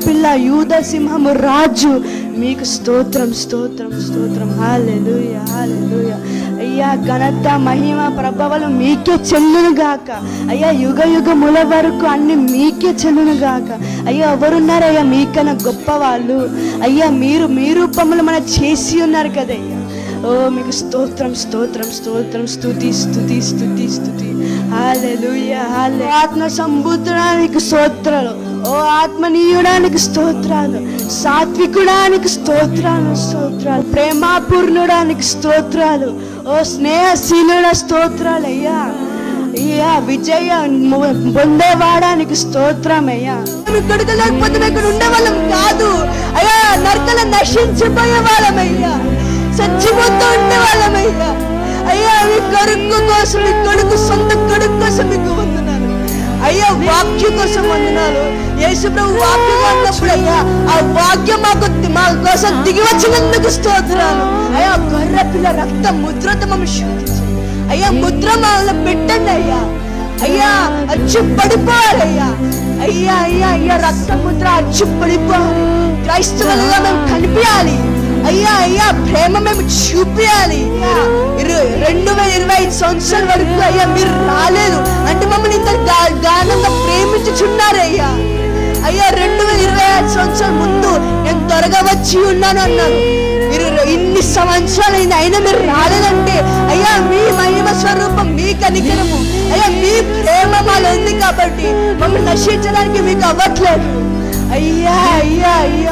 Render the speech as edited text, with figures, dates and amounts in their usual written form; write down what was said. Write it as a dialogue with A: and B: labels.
A: పిల్ల, యూదా సింహము రాజు, మీకు స్తోత్రం స్తోత్రం స్తోత్రం. హల్లెలూయా హల్లెలూయా. అయ్యా ఘనత మహిమ ప్రభావాలు మీకే చెల్లును గాక అయ్యా. యుగ యుగముల వరకు అన్ని మీకే చెల్లును గాక అయ్యా. ఎవరున్నారయ్యా మీకన్నా గొప్ప వాళ్ళు అయ్యా? మీరు మీ రూపంలో మన చేసి ఉన్నారు కదయ్యా. ఓ మీకు స్తోత్రం స్తోత్రం స్తోత్రం. స్తుతి స్తుతి స్తుతి స్తుతి. హల్లెలూయా హల్లెలూయా. ఆత్మ సంబుద్ధుడానికి స్తోత్రాలు. ఓ ఆత్మనీయుడానికి స్తోత్రాలు. సాత్వికుడానికి స్తోత్రాలు స్తోత్రాలు. ప్రేమాపూర్ణుడానికి స్తోత్రాలు. ఓ స్నేహశీలుడ స్తోత్రాలు అయ్యా. అయ్యా విజయ పొందేవాడానికి స్తోత్రం అయ్యా. ఇక్కడికి లేకపోతే ఇక్కడ ఉండేవాళ్ళం కాదు అయ్యా. నరకలు నశించిపోయే వాళ్ళమయ్యా, చచ్చిపోతూ ఉండేవాళ్ళమయ్యా. అయ్యా మీ కొడుకు కోసం, మీ కొడుకు సొంత కొడుకు కోసం మీకు వందనాలు అయ్యా. వాక్యం కోసం వందనాలు. యేసు ప్రభు వాక్యం అన్నప్పుడు అయ్యా ఆ వాక్యం మా కోసం దిగి వచ్చినందుకు స్తోత్రాలు అయ్యా. గొర్రె పిల్ల రక్త ముద్రతో మమ్మల్ని శుద్ధించండి అయ్యా. ముద్ర మమ్మల్ని పెట్టండి అయ్యా. అయ్యా అచ్చు పడిపోవాలయ్యా. అయ్యా అయ్యా అయ్యా రక్త ముద్ర అచ్చు పడిపోవాలి. క్రైస్తవులుగా మేము కనిపించాలి అయ్యా. అయ్యా ప్రేమ మేము చూపించాలి. 2025 సంవత్సరాల వరకు అయ్యా మీరు రాలేదు అంటే మమ్మల్ని ఇంత గానంగా ప్రేమించుచున్నారయ్యా. అయ్యా 2025 సంవత్సరాల ముందు నేను త్వరగా వచ్చి ఉన్నాను అన్నారు. మీరు ఇన్ని సంవత్సరాలు అయినా మీరు రాలేదంటే అయ్యా మీ మహిమ స్వరూపం, మీ కనికరము అయ్యా, మీ ప్రేమ మాలో ఉంది కాబట్టి మమ్మల్ని నశించడానికి మీకు అవ్వట్లేదు అయ్యా. అయ్యా అయ్యా